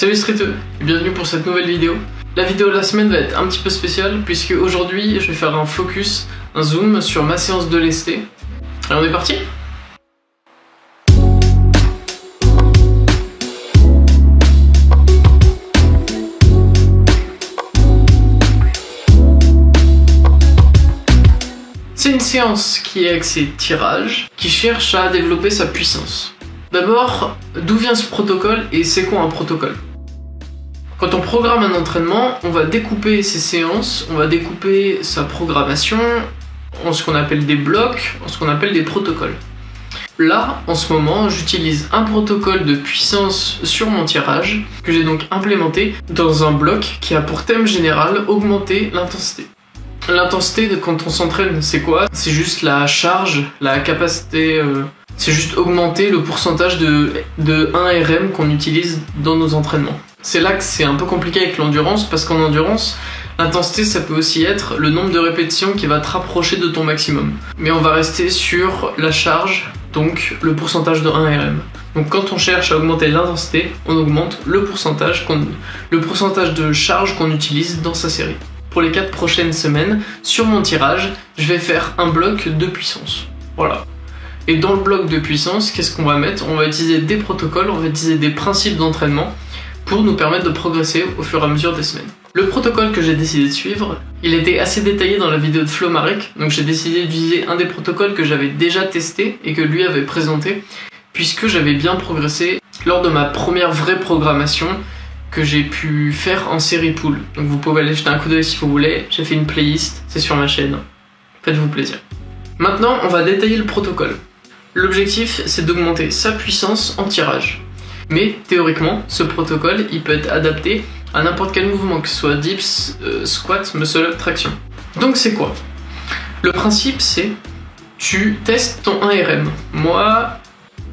Salut Streeteux, et bienvenue pour cette nouvelle vidéo. La vidéo de la semaine va être un petit peu spéciale puisque aujourd'hui je vais faire un focus, un zoom sur ma séance de lesté. Alors on est parti ? C'est une séance qui est axée tirage, qui cherche à développer sa puissance. D'abord, d'où vient ce protocole et c'est quoi un protocole ? Quand on programme un entraînement, on va découper ses séances, on va découper sa programmation en ce qu'on appelle des blocs, en ce qu'on appelle des protocoles. Là, en ce moment, j'utilise un protocole de puissance sur mon tirage, que j'ai donc implémenté dans un bloc qui a pour thème général augmenter l'intensité. L'intensité quand on s'entraîne, c'est quoi ? C'est juste la charge, la capacité, c'est juste augmenter le pourcentage de 1 RM qu'on utilise dans nos entraînements. C'est là que c'est un peu compliqué avec l'endurance, parce qu'en endurance, l'intensité ça peut aussi être le nombre de répétitions qui va te rapprocher de ton maximum. Mais on va rester sur la charge, donc le pourcentage de 1 RM. Donc quand on cherche à augmenter l'intensité, on augmente le pourcentage de charge qu'on utilise dans sa série. Pour les 4 prochaines semaines, sur mon tirage, je vais faire un bloc de puissance. Voilà. Et dans le bloc de puissance, qu'est-ce qu'on va mettre ? On va utiliser des protocoles, on va utiliser des principes d'entraînement pour nous permettre de progresser au fur et à mesure des semaines. Le protocole que j'ai décidé de suivre, il était assez détaillé dans la vidéo de Flo Marek, donc j'ai décidé d'utiliser un des protocoles que j'avais déjà testé et que lui avait présenté, puisque j'avais bien progressé lors de ma première vraie programmation que j'ai pu faire en série pool. Donc vous pouvez aller jeter un coup d'œil si vous voulez, j'ai fait une playlist, c'est sur ma chaîne. Faites-vous plaisir. Maintenant, on va détailler le protocole. L'objectif, c'est d'augmenter sa puissance en tirage. Mais théoriquement, ce protocole, il peut être adapté à n'importe quel mouvement, que ce soit dips, squat, muscle-up, traction. Donc c'est quoi ? Le principe, c'est tu testes ton 1 RM. Moi,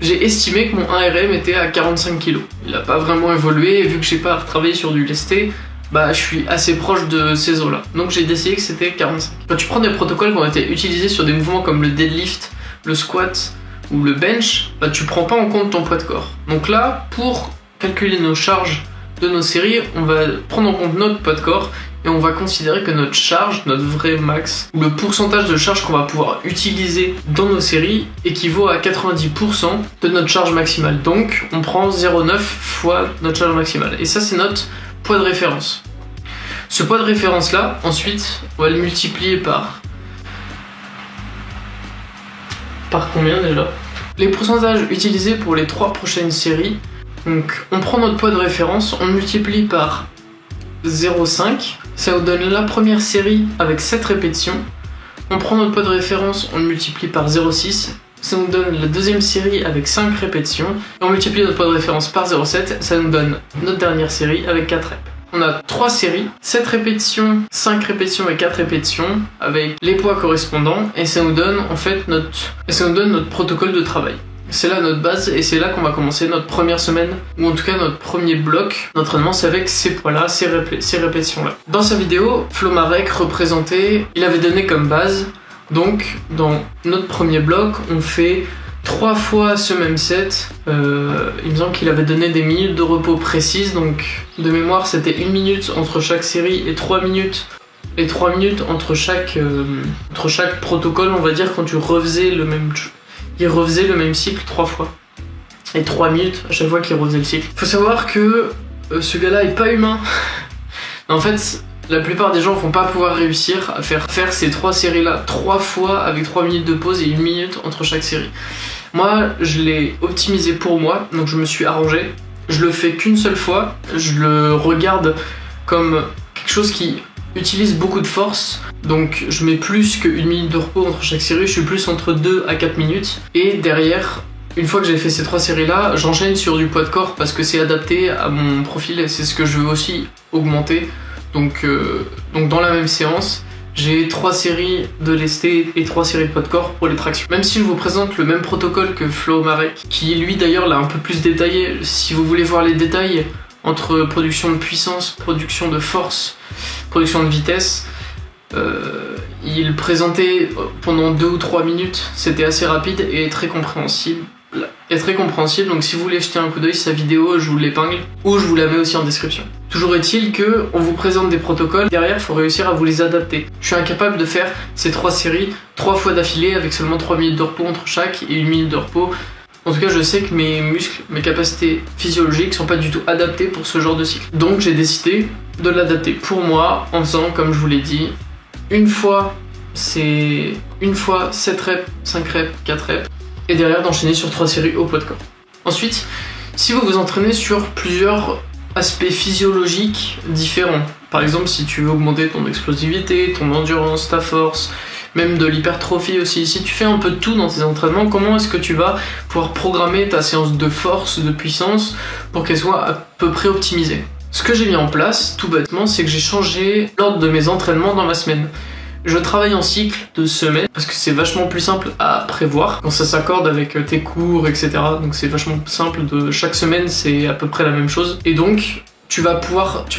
j'ai estimé que mon 1 RM était à 45 kg. Il n'a pas vraiment évolué, et vu que j'ai pas retravaillé sur du lesté, je suis assez proche de ces eaux-là. Donc j'ai décidé que c'était 45. Quand tu prends des protocoles qui ont été utilisés sur des mouvements comme le deadlift, le squat ou le bench, tu prends pas en compte ton poids de corps. Donc là, pour calculer nos charges de nos séries, on va prendre en compte notre poids de corps et on va considérer que notre charge, notre vrai max, ou le pourcentage de charge qu'on va pouvoir utiliser dans nos séries équivaut à 90% de notre charge maximale. Donc on prend 0,9 fois notre charge maximale. Et ça, c'est notre poids de référence. Ce poids de référence là, ensuite, on va le multiplier par combien déjà ? Les pourcentages utilisés pour les 3 prochaines séries. Donc on prend notre poids de référence, on le multiplie par 0,5, ça nous donne la première série avec 7 répétitions. On prend notre poids de référence, on le multiplie par 0,6, ça nous donne la deuxième série avec 5 répétitions. Et on multiplie notre poids de référence par 0,7, ça nous donne notre dernière série avec 4 reps. On a 3 séries, 7 répétitions, 5 répétitions et 4 répétitions avec les poids correspondants et ça nous donne en fait notre protocole de travail. C'est là notre base et c'est là qu'on va commencer notre première semaine ou en tout cas notre premier bloc d'entraînement, c'est avec ces poids-là, ces répétitions-là. Dans sa vidéo, Flo Marek représentait, il avait donné comme base, donc dans notre premier bloc, on fait 3 fois ce même set, il me semble qu'il avait donné des minutes de repos précises, donc de mémoire c'était 1 minute entre chaque série et 3 minutes entre chaque protocole, on va dire, quand tu refaisais le même cycle 3 fois. Et 3 minutes à chaque fois qu'il refaisait le cycle. Faut savoir que ce gars-là est pas humain. En fait, la plupart des gens vont pas pouvoir réussir à faire ces 3 séries-là 3 fois avec 3 minutes de pause et 1 minute entre chaque série. Moi, je l'ai optimisé pour moi, donc je me suis arrangé. Je le fais qu'une seule fois, je le regarde comme quelque chose qui utilise beaucoup de force, donc je mets plus que 1 minute de repos entre chaque série, je suis plus entre 2 à 4 minutes, et derrière, une fois que j'ai fait ces 3 séries-là, j'enchaîne sur du poids de corps parce que c'est adapté à mon profil et c'est ce que je veux aussi augmenter. Donc dans la même séance, j'ai 3 séries de lesté et 3 séries de poids de corps pour les tractions. Même si je vous présente le même protocole que Flo Marek, qui lui d'ailleurs l'a un peu plus détaillé, si vous voulez voir les détails entre production de puissance, production de force, production de vitesse, il présentait pendant 2 ou 3 minutes, c'était assez rapide et très compréhensible. est très compréhensible, donc si vous voulez jeter un coup d'œil, sa vidéo, je vous l'épingle, ou je vous la mets aussi en description. Toujours est-il que on vous présente des protocoles, derrière il faut réussir à vous les adapter. Je suis incapable de faire ces 3 séries 3 fois d'affilée avec seulement 3 minutes de repos entre chaque et 1 minute de repos. En tout cas, je sais que mes muscles, mes capacités physiologiques sont pas du tout adaptées pour ce genre de cycle. Donc j'ai décidé de l'adapter pour moi en faisant, comme je vous l'ai dit, une fois 7 reps, 5 reps, 4 reps, et derrière d'enchaîner sur 3 séries au poids de corps. Ensuite, si vous vous entraînez sur plusieurs aspects physiologiques différents, par exemple si tu veux augmenter ton explosivité, ton endurance, ta force, même de l'hypertrophie aussi, si tu fais un peu de tout dans tes entraînements, comment est-ce que tu vas pouvoir programmer ta séance de force, de puissance, pour qu'elle soit à peu près optimisée? Ce que j'ai mis en place, tout bêtement, c'est que j'ai changé l'ordre de mes entraînements dans ma semaine. Je travaille en cycle de semaine, parce que c'est vachement plus simple à prévoir, quand ça s'accorde avec tes cours, etc. Donc c'est vachement simple, chaque semaine c'est à peu près la même chose. Et donc, tu vas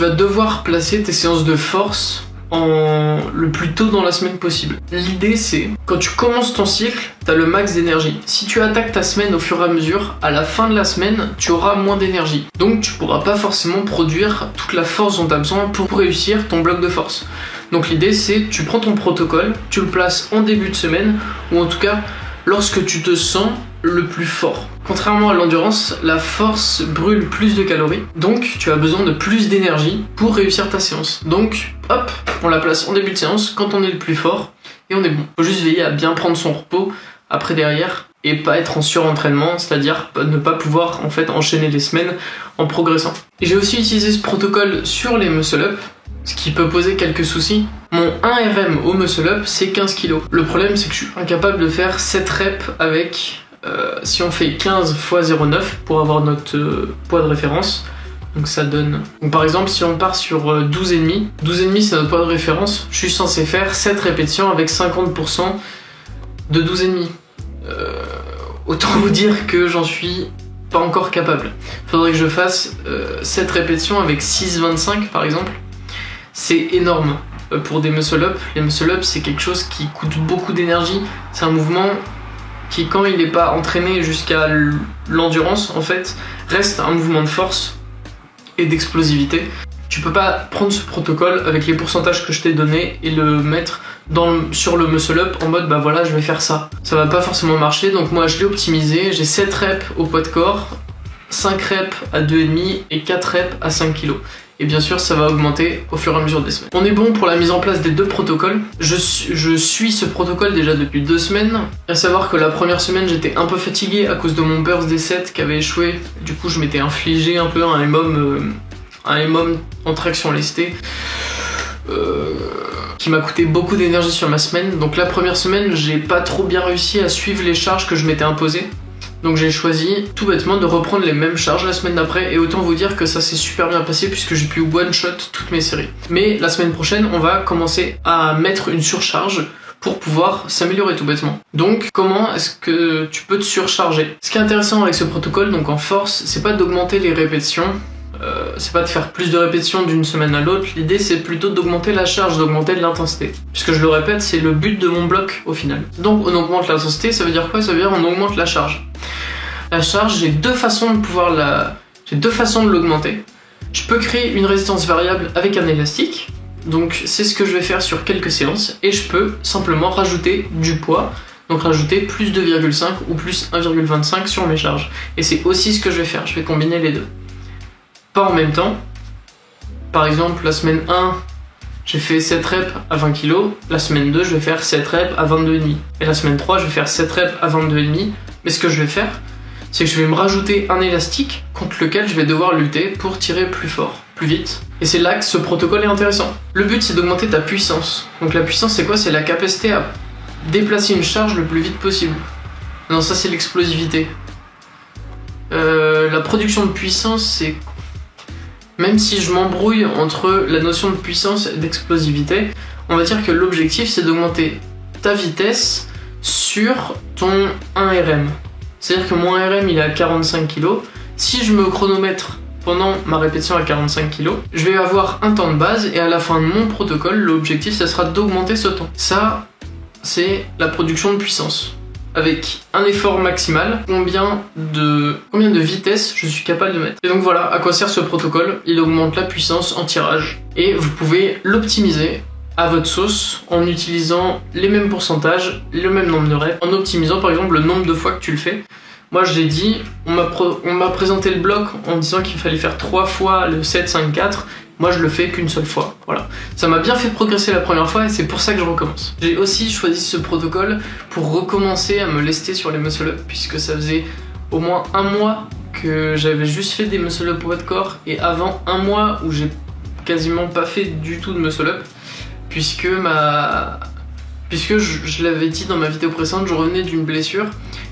devoir placer tes séances de force le plus tôt dans la semaine possible. L'idée c'est, quand tu commences ton cycle, tu as le max d'énergie. Si tu attaques ta semaine au fur et à mesure, à la fin de la semaine, tu auras moins d'énergie. Donc tu pourras pas forcément produire toute la force dont tu as besoin pour réussir ton bloc de force. Donc l'idée c'est, tu prends ton protocole, tu le places en début de semaine, ou en tout cas lorsque tu te sens le plus fort. Contrairement à l'endurance, la force brûle plus de calories, donc tu as besoin de plus d'énergie pour réussir ta séance. Donc hop, on la place en début de séance quand on est le plus fort, et on est bon. Faut juste veiller à bien prendre son repos après derrière, et pas être en surentraînement, c'est-à-dire ne pas pouvoir en fait enchaîner les semaines en progressant. Et j'ai aussi utilisé ce protocole sur les muscle-up, ce qui peut poser quelques soucis. Mon 1 RM au muscle-up, c'est 15 kg. Le problème, c'est que je suis incapable de faire 7 reps avec... si on fait 15 x 0,9 pour avoir notre poids de référence, donc ça donne... Donc par exemple, si on part sur 12,5, 12,5 c'est notre poids de référence, je suis censé faire 7 répétitions avec 50% de 12,5. Autant vous dire que j'en suis pas encore capable. Faudrait que je fasse 7 répétitions avec 6,25 par exemple. C'est énorme pour des muscle-up. Les muscle-up, c'est quelque chose qui coûte beaucoup d'énergie. C'est un mouvement qui, quand il n'est pas entraîné jusqu'à l'endurance, en fait, reste un mouvement de force et d'explosivité. Tu peux pas prendre ce protocole avec les pourcentages que je t'ai donnés et le mettre sur le muscle-up en mode bah voilà, je vais faire ça. Ça va pas forcément marcher, donc moi je l'ai optimisé. J'ai 7 reps au poids de corps, 5 reps à 2,5 et 4 reps à 5 kg. Et bien sûr, ça va augmenter au fur et à mesure des semaines. On est bon pour la mise en place des 2 protocoles. Je suis ce protocole déjà depuis 2 semaines. À savoir que la première semaine, j'étais un peu fatigué à cause de mon burst des 7 qui avait échoué. Du coup, je m'étais infligé un peu un EMOM en traction lestée. Qui m'a coûté beaucoup d'énergie sur ma semaine. Donc la première semaine, j'ai pas trop bien réussi à suivre les charges que je m'étais imposées. Donc j'ai choisi tout bêtement de reprendre les mêmes charges la semaine d'après, et autant vous dire que ça s'est super bien passé puisque j'ai pu one-shot toutes mes séries. Mais la semaine prochaine, on va commencer à mettre une surcharge pour pouvoir s'améliorer tout bêtement. Donc comment est-ce que tu peux te surcharger? Ce qui est intéressant avec ce protocole, donc en force, c'est pas d'augmenter les répétitions, c'est pas de faire plus de répétitions d'une semaine à l'autre, l'idée c'est plutôt d'augmenter la charge, d'augmenter l'intensité. Puisque je le répète, c'est le but de mon bloc au final. Donc on augmente l'intensité, ça veut dire quoi? Ça veut dire on augmente la charge. La charge, j'ai deux façons de l'augmenter. Je peux créer une résistance variable avec un élastique, donc c'est ce que je vais faire sur quelques séances, et je peux simplement rajouter du poids, donc rajouter plus 2,5 ou plus 1,25 sur mes charges. Et c'est aussi ce que je vais faire, je vais combiner les deux. Pas en même temps. Par exemple, la semaine 1, j'ai fait 7 reps à 20 kg, la semaine 2, je vais faire 7 reps à 22,5. Et la semaine 3, je vais faire 7 reps à 22,5. Mais ce que je vais faire, c'est que je vais me rajouter un élastique contre lequel je vais devoir lutter pour tirer plus fort, plus vite. Et c'est là que ce protocole est intéressant. Le but, c'est d'augmenter ta puissance. Donc la puissance, c'est quoi? C'est la capacité à déplacer une charge le plus vite possible. Non, ça c'est l'explosivité. La production de puissance, c'est... Même si je m'embrouille entre la notion de puissance et d'explosivité, on va dire que l'objectif, c'est d'augmenter ta vitesse sur ton 1 RM. C'est-à-dire que mon RM il est à 45 kg. Si je me chronomètre pendant ma répétition à 45 kg, je vais avoir un temps de base, et à la fin de mon protocole, l'objectif ça sera d'augmenter ce temps. Ça, c'est la production de puissance. avec un effort maximal, combien de vitesse je suis capable de mettre. Et donc voilà à quoi sert ce protocole. Il augmente la puissance en tirage et vous pouvez l'optimiser à votre sauce en utilisant les mêmes pourcentages, le même nombre de reps, en optimisant par exemple le nombre de fois que tu le fais. Moi je l'ai dit, on m'a présenté le bloc en disant qu'il fallait faire 3 fois le 7-5-4. Moi je le fais qu'une seule fois, voilà. Ça m'a bien fait progresser la première fois et c'est pour ça que je recommence. J'ai aussi choisi ce protocole pour recommencer à me lester sur les muscle-up, puisque ça faisait au moins un mois que j'avais juste fait des muscle-up au poids de corps, et avant un mois où j'ai quasiment pas fait du tout de muscle-up, puisque je l'avais dit dans ma vidéo précédente, je revenais d'une blessure.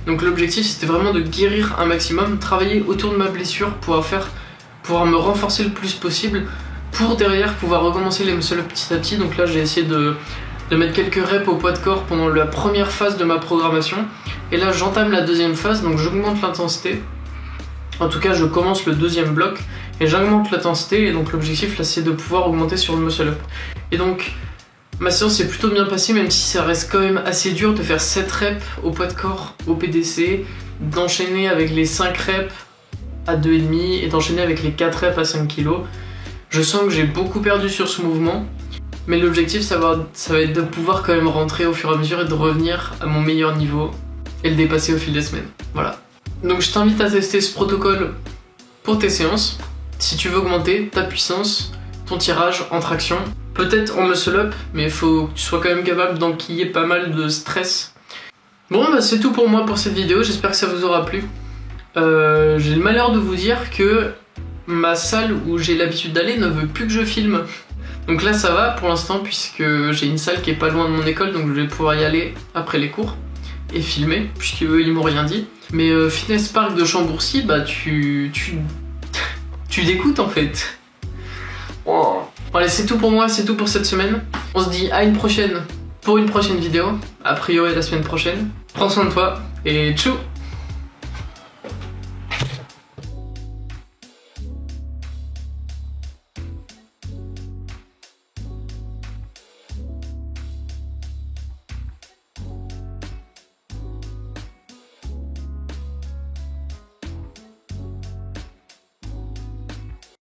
Donc l'objectif c'était vraiment de guérir un maximum, travailler autour de ma blessure, pouvoir me renforcer le plus possible, pour derrière pouvoir recommencer les muscle-up petit à petit. Donc là j'ai essayé de mettre quelques reps au poids de corps pendant la première phase de ma programmation. Et là j'entame la deuxième phase, donc j'augmente l'intensité. En tout cas je commence le deuxième bloc et j'augmente l'intensité. Et donc l'objectif là c'est de pouvoir augmenter sur le muscle-up. Et donc ma séance s'est plutôt bien passée, même si ça reste quand même assez dur de faire 7 reps au poids de corps au PDC, d'enchaîner avec les 5 reps à 2,5 et d'enchaîner avec les 4 reps à 5 kg. Je sens que j'ai beaucoup perdu sur ce mouvement, mais l'objectif ça va être de pouvoir quand même rentrer au fur et à mesure et de revenir à mon meilleur niveau et le dépasser au fil des semaines. Voilà. Donc je t'invite à tester ce protocole pour tes séances, si tu veux augmenter ta puissance, ton tirage en traction, peut-être en muscle-up, mais il faut que tu sois quand même capable d'enquiller pas mal de stress. Bon bah c'est tout pour moi pour cette vidéo, j'espère que ça vous aura plu. J'ai le malheur de vous dire que ma salle où j'ai l'habitude d'aller ne veut plus que je filme. Donc là ça va pour l'instant, puisque j'ai une salle qui est pas loin de mon école, donc je vais pouvoir y aller après les cours et filmer, puisqu'eux ils m'ont rien dit. Mais Fitness Park de Chambourcy, bah tu dégoûtes en fait. Oh. Voilà, c'est tout pour moi, c'est tout pour cette semaine. On se dit à une prochaine pour une prochaine vidéo, a priori la semaine prochaine. Prends soin de toi et tchou.